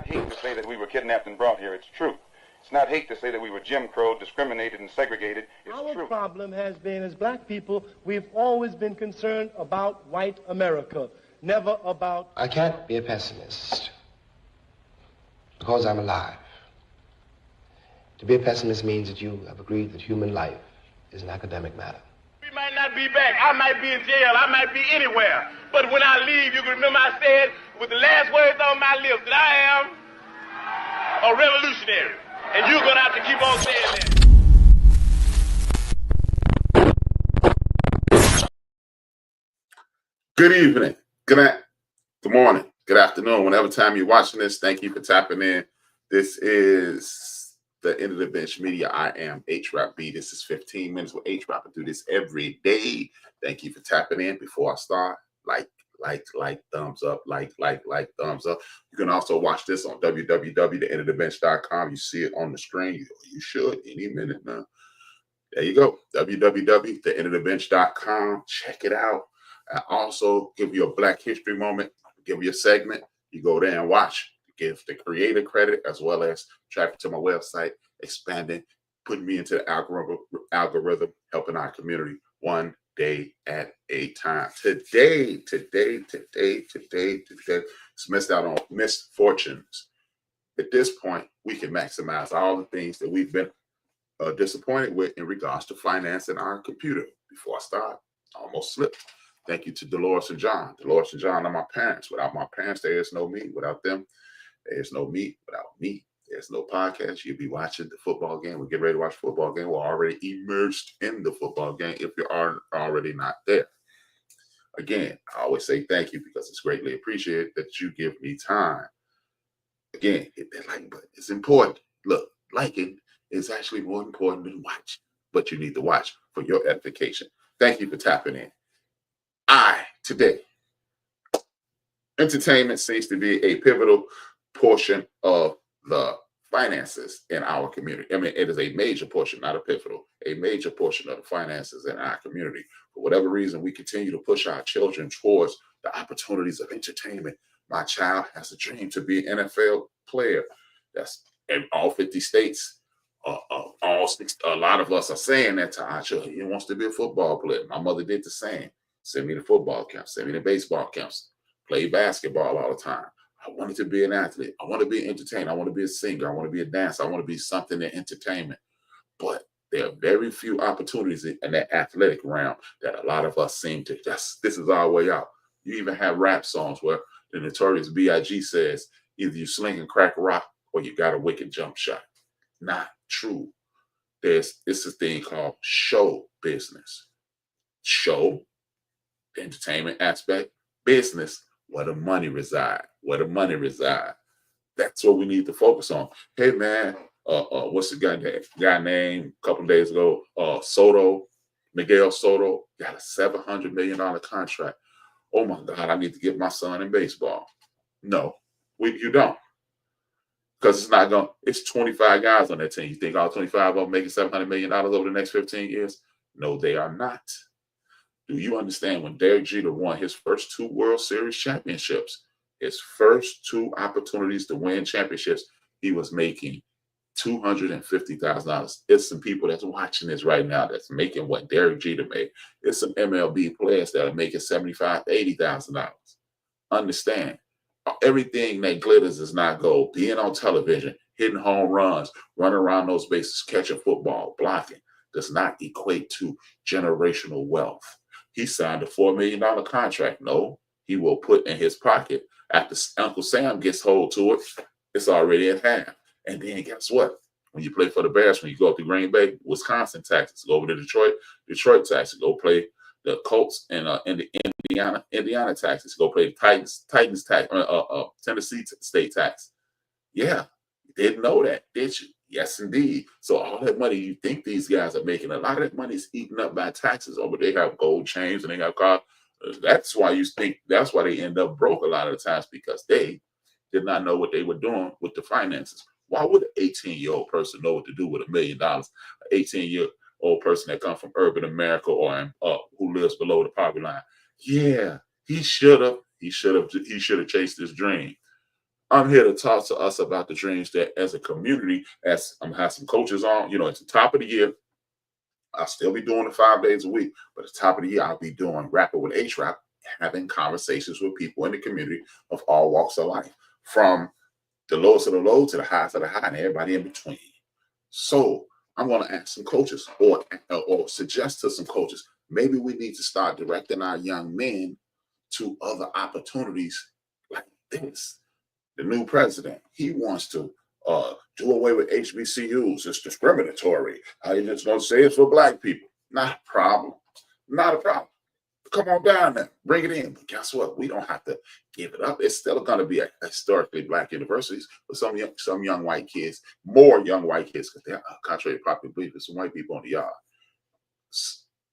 not hate to say that we were kidnapped and brought here. It's true. It's not hate to say that we were Jim Crow, discriminated and segregated. It's true. Our problem has been, as black people, we've always been concerned about white America, never about... I can't be a pessimist because I'm alive. To be a pessimist means that you have agreed that human life is an academic matter. We might not be back. I might be in jail. I might be anywhere. But when I leave, you can remember I said with the last words on my lips that I am a revolutionary. And you're going to have to keep on saying that. Good evening. Good night. Good morning. Good afternoon. Whenever time you're watching this, thank you for tapping in. This is the End of the Bench Media. I am HRap. This is 15 minutes with HRap. I do this every day. Thank you for tapping in. Before I start, like, thumbs up, thumbs up. You can also watch this on www.theendofthebench.com. You see it on the screen. You should any minute now. There you go. www.theendofthebench.com. Check it out. I also give you a Black History moment, give you a segment. You go there and watch. Give the creator credit as well as traffic to my website, expanding, putting me into the algorithm, helping our community one day at a time. Today, it's missed out on misfortunes. At this point, we can maximize all the things that we've been disappointed with in regards to financing our computer. Before I start, I almost slipped. Thank you to Dolores and John. Dolores and John are my parents. Without my parents, there is no me. Without them, there's no me. Without me, there's no podcast. You'll be watching the football game. We'll get ready to watch the football game. We're already immersed in the football game if you are already not there. Again, I always say thank you because it's greatly appreciated that you give me time. Again, hit that like button. It's important. Look, liking is actually more important than watching, but you need to watch for your edification. Thank you for tapping in. Today, entertainment seems to be a pivotal portion of the finances in our community. I mean, it is a major portion, not a pivotal, a major portion of the finances in our community. For whatever reason, we continue to push our children towards the opportunities of entertainment. My child has a dream to be an NFL player. That's in all 50 states. A lot of us are saying that to our children. He wants to be a football player. My mother did the same. Send me to football camps, send me to baseball camps, play basketball all the time. I wanted to be an athlete. I want to be an entertainer. I want to be a singer. I want to be a dancer. I want to be something in entertainment. But there are very few opportunities in that athletic realm that a lot of us seem to this is our way out. You even have rap songs where the notorious B.I.G. says, either you sling and crack rock or you got a wicked jump shot. Not true. It's a thing called show business. Show, the entertainment aspect, business, where the money reside. That's what we need to focus on. Hey man, what's the guy named a couple of days ago? Miguel Soto got a $700 million contract. Oh my God, I need to get my son in baseball. No, you don't. Because it's 25 guys on that team. You think all 25 of them making $700 million over the next 15 years? No, they are not. Do you understand when Derek Jeter won his first 2 World Series championships, his first 2 opportunities to win championships, he was making $250,000. It's some people that's watching this right now that's making what Derek Jeter made. It's some MLB players that are making $75,000 to $80,000. Understand, everything that glitters is not gold. Being on television, hitting home runs, running around those bases, catching football, blocking, does not equate to generational wealth. He signed a $4 million contract. No, he will put in his pocket. After Uncle Sam gets hold to it, it's already at half. And then guess what? When you play for the Bears, when you go up to Green Bay, Wisconsin taxes. Go over to Detroit taxes. Go play the Colts and Indiana taxes. Go play the Titans tax, Tennessee state tax. Yeah, you didn't know that, did you? Yes, indeed. So all that money you think these guys are making, a lot of that money is eaten up by taxes. Over they have gold chains and they have cars. That's why they end up broke a lot of the times, because they did not know what they were doing with the finances. Why would an 18-year-old person know what to do with $1 million? An 18-year-old person that comes from urban America or who lives below the poverty line. Yeah, he should have chased his dream. I'm here to talk to us about the dreams that as a community, as I'm have some coaches on, you know, at the top of the year, I'll still be doing it 5 days a week, but at the top of the year, I'll be doing Rapping with HRap, having conversations with people in the community of all walks of life, from the lowest of the low to the highest of the high, and everybody in between. So I'm going to ask some coaches or suggest to some coaches, maybe we need to start directing our young men to other opportunities like this. The new president, he wants to do away with HBCUs. It's discriminatory. I just don't say it's for black people. Not a problem. Not a problem. Come on down there, bring it in. But guess what? We don't have to give it up. It's still going to be a historically black universities, but some young white kids, more young white kids, because they're contrary to popular belief, there's some white people in the yard.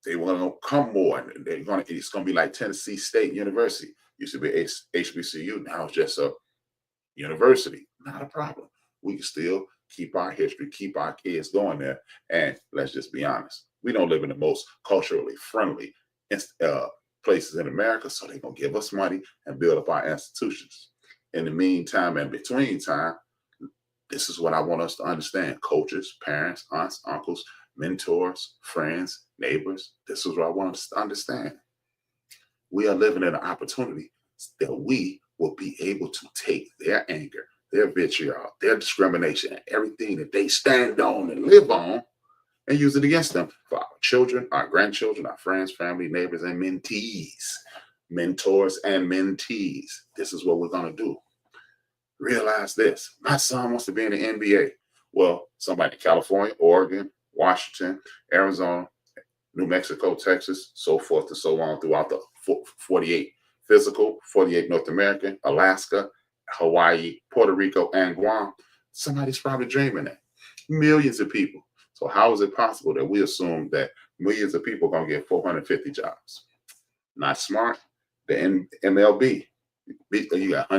They want to come more, and it's going to be like Tennessee State University. Used to be HBCU, now it's just a university. Not a problem. We can still keep our history, keep our kids going there, and let's just be honest. We don't live in the most culturally friendly places in America, so they're going to give us money and build up our institutions. In the meantime and between time, this is what I want us to understand. Coaches, parents, aunts, uncles, mentors, friends, neighbors, this is what I want us to understand. We are living in an opportunity that we will be able to take their anger, their vitriol, their discrimination, and everything that they stand on and live on, and use it against them for our children, our grandchildren, our friends, family, neighbors, and mentees, mentors and mentees. This is what we're going to do. Realize this. My son wants to be in the NBA. Well, somebody in California, Oregon, Washington, Arizona, New Mexico, Texas, so forth and so on throughout the 48 physical, 48 North American, Alaska, Hawaii, Puerto Rico, and Guam. Somebody's probably dreaming that. Millions of people. So how is it possible that we assume that millions of people are going to get 450 jobs? Not smart. The MLB, you got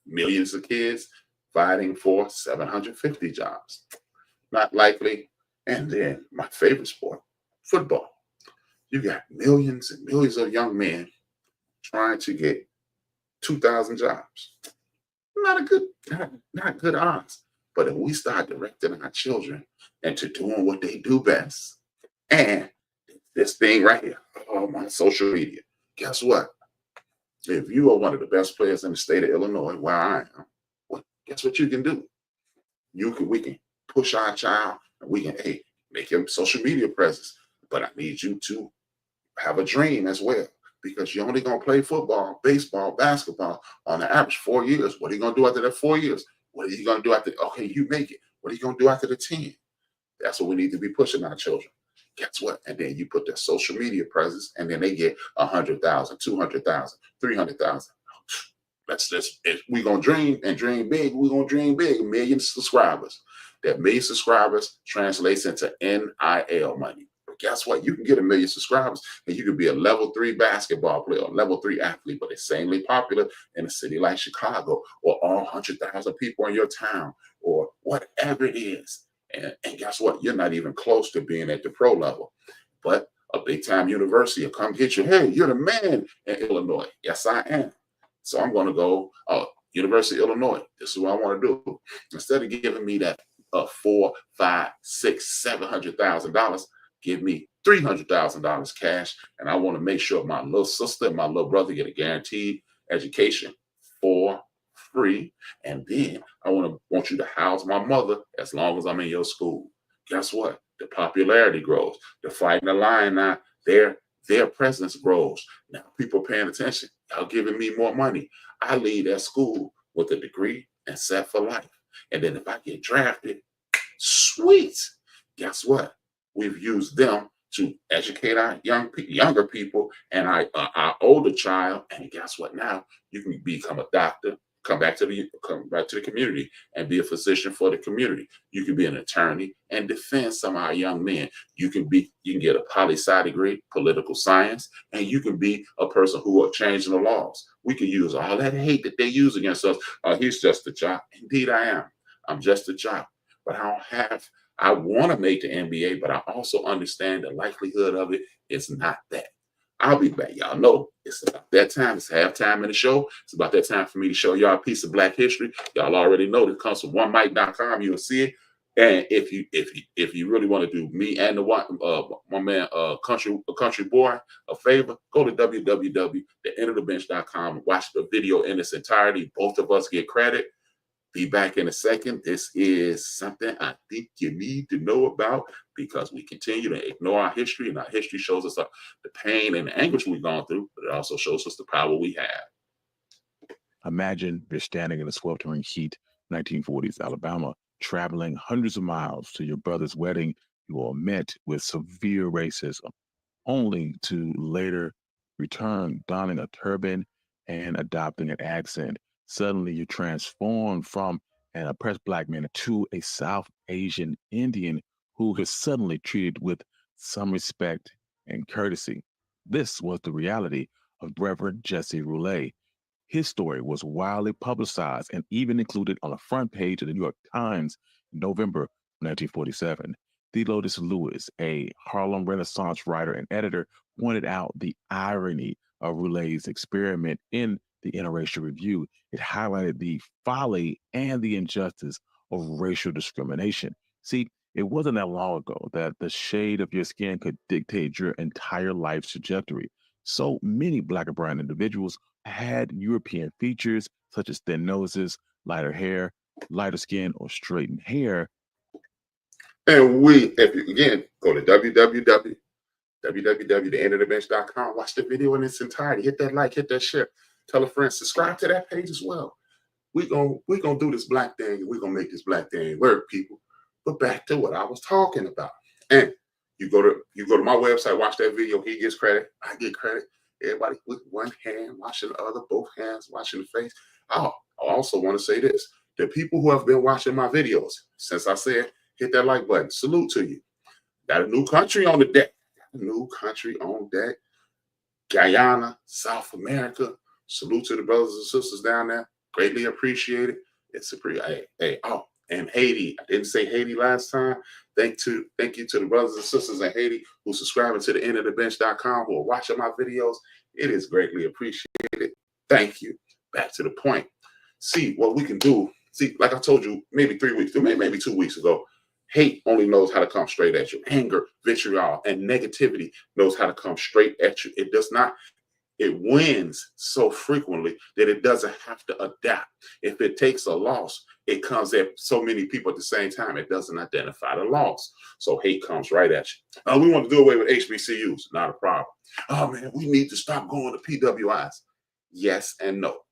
millions of kids fighting for 750 jobs. Not likely. And then my favorite sport, football. You got millions and millions of young men trying to get 2,000 jobs. Not good odds. But if we start directing our children into doing what they do best, and this thing right here on my social media, guess what? If you are one of the best players in the state of Illinois, where I am, well, guess what you can do? We can push our child, and we can, make him social media presence. But I need you to have a dream as well, because you're only going to play football, baseball, basketball on the average 4 years. What are you going to do after that 4 years? What are you going to do after? Okay, you make it. What are you going to do after the 10? That's what we need to be pushing our children. Guess what? And then you put their social media presence, and then they get 100,000, 200,000, 300,000. We're going to dream and dream big. We're going to dream big. 1 million subscribers. That 1 million subscribers translates into NIL money. But guess what? You can get 1 million subscribers, and you can be a level 3 basketball player, or level 3 athlete, but insanely popular in a city like Chicago, or all 100,000 people in your town, or whatever it is. And guess what? You're not even close to being at the pro level. But a big time university will come get you. Hey, you're the man in Illinois. Yes, I am. So I'm going to go, University of Illinois. This is what I want to do. Instead of giving me that $400,000, $500,000, $600,000, $700,000, give me $300,000 cash. And I want to make sure my little sister and my little brother get a guaranteed education for free. And then I want you to house my mother as long as I'm in your school. Guess what? The popularity grows. The Fighting the Lion now, their presence grows. Now people are paying attention. Y'all giving me more money. I leave that school with a degree and set for life. And then if I get drafted, sweet. Guess what? We've used them to educate our younger people and our older child. And guess what? Now you can become a doctor, come back to the community and be a physician for the community. You can be an attorney and defend some of our young men. You can get a poli-sci degree, political science, and you can be a person who are changing the laws. We can use all that hate that they use against us. He's just a job. Indeed, I am. I'm just a job. But I want to make the NBA, but I also understand the likelihood of it is not that. I'll be back. Y'all know it's about that time. It's halftime in the show. It's about that time for me to show y'all a piece of Black history. Y'all already know it comes from onemic.com. You'll see it. And if you really want to do me and the one man country boy a favor, go to www.theendofthebench.com and watch the video in its entirety. Both of us get credit. Be back in a second. This is something I think you need to know about because we continue to ignore our history, and our history shows us the pain and the anguish we've gone through, but it also shows us the power we have. Imagine you're standing in the sweltering heat, 1940s Alabama, traveling hundreds of miles to your brother's wedding. You are met with severe racism, only to later return donning a turban and adopting an accent. Suddenly, you're transformed from an oppressed Black man to a South Asian Indian who is suddenly treated with some respect and courtesy. This was the reality of Reverend Jesse Roulet. His story was widely publicized and even included on the front page of the New York Times in November 1947. Theodore Lewis, a Harlem Renaissance writer and editor, pointed out the irony of Roulet's experiment in the Interracial Review. It highlighted the folly and the injustice of racial discrimination. See, it wasn't that long ago that the shade of your skin could dictate your entire life's trajectory. So many Black and brown individuals had European features such as thin noses, lighter hair, lighter skin, or straightened hair. And if you again go to www.theendofthebench.com, watch the video in its entirety. Hit that like, hit that share, tell a friend, subscribe to that page as well. We're gonna do this Black thing, and we're gonna make this Black thing work, people. But back to what I was talking about. And you go to my website, watch that video. He gets credit, I get credit. Everybody with one hand washing the other, both hands washing the face. Oh, I also want to say this: the people who have been watching my videos since I said hit that like button, salute to you. Got a new country on the deck. New country on deck. Guyana, South America. Salute to the brothers and sisters down there. Greatly appreciate it. It's a pretty and Haiti. I didn't say Haiti last time. Thank you to the brothers and sisters in Haiti who subscribing to the endofthebench.com, who are watching my videos. It is greatly appreciated. Thank you. Back to the point. See what we can do. See, like I told you, maybe 2 weeks ago, hate only knows how to come straight at you. Anger, vitriol, and negativity knows how to come straight at you. It does not. It wins so frequently that it doesn't have to adapt. If it takes a loss, it comes at so many people at the same time. It doesn't identify the loss. So hate comes right at you. We want to do away with HBCUs. Not a problem. Oh, man, we need to stop going to PWIs. Yes and no.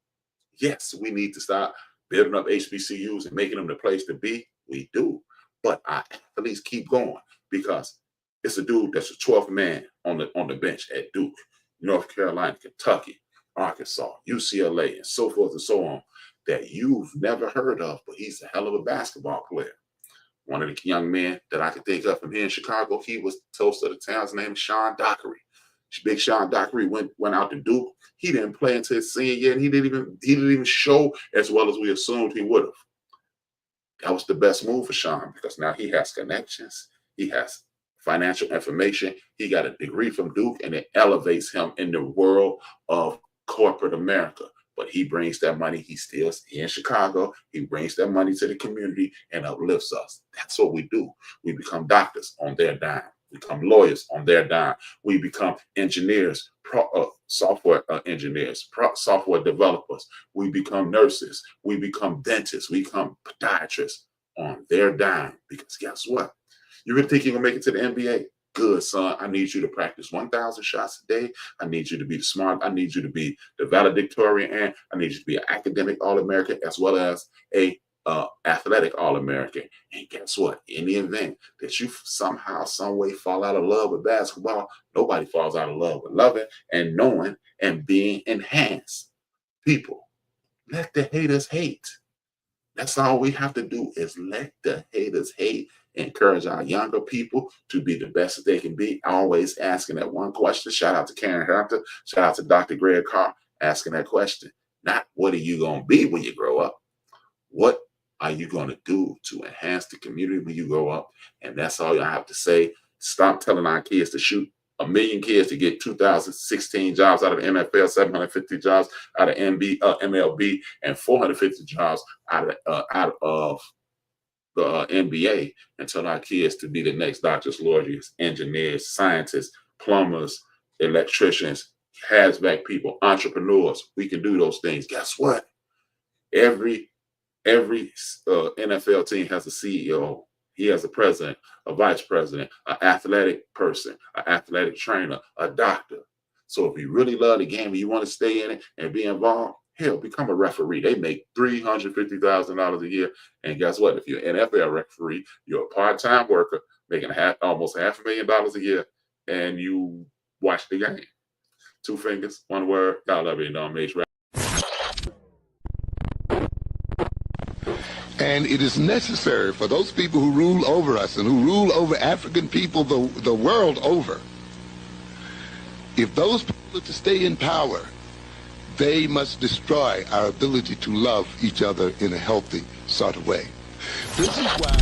Yes, we need to stop building up HBCUs and making them the place to be. We do. But I at least keep going because it's a dude that's a 12th man on the bench at Duke, North Carolina, Kentucky, Arkansas, UCLA, and so forth and so on that you've never heard of, but he's a hell of a basketball player. One of the young men that I could think of from here in Chicago, he was toast of the town. His name is Sean Dockery. Big Sean Dockery went out to Duke. He didn't play until his senior year, and he didn't even show as well as we assumed he would have. That was the best move for Sean because now he has connections. He has financial information. He got a degree from Duke, and it elevates him in the world of corporate America. But he brings that money. He's still here in Chicago. He brings that money to the community and uplifts us. That's what we do. We become doctors on their dime. We become lawyers on their dime. We become engineers, software engineers, software developers. We become nurses. We become dentists. We become podiatrists on their dime. Because guess what? You really think you're going to make it to the NBA? Good, son. I need you to practice 1,000 shots a day. I need you to be smart. I need you to be the valedictorian. And I need you to be an academic All-American as well as a athletic All-American. And guess what? In the event that you somehow, some way fall out of love with basketball, nobody falls out of love with loving and knowing and being enhanced. People, let the haters hate. That's all we have to do is let the haters hate. Encourage our younger people to be the best that they can be. Always asking that one question. Shout out to Karen Hampton. Shout out to Dr. Greg Carr asking that question. Not what are you going to be when you grow up? What are you going to do to enhance the community when you grow up? And that's all I have to say. Stop telling our kids to shoot 1 million kids to get 2,016 jobs out of the NFL, 750 jobs out of MLB, and 450 jobs out of the NBA, and tell our kids to be the next doctors, lawyers, engineers, scientists, plumbers, electricians, hazmat people, entrepreneurs. We can do those things. Guess what? Every NFL team has a CEO. He has a president, a vice president, an athletic person, an athletic trainer, a doctor. So if you really love the game and you want to stay in it and be involved, hell, become a referee. They make $350,000 a year. And guess what? If you're an NFL referee, you're a part-time worker making almost $500,000 a year, and you watch the game. 2 fingers, 1 word. God love you. You know, I'm HRap. And it is necessary for those people who rule over us and who rule over African people the world over, if those people are to stay in power, they must destroy our ability to love each other in a healthy sort of way. This is why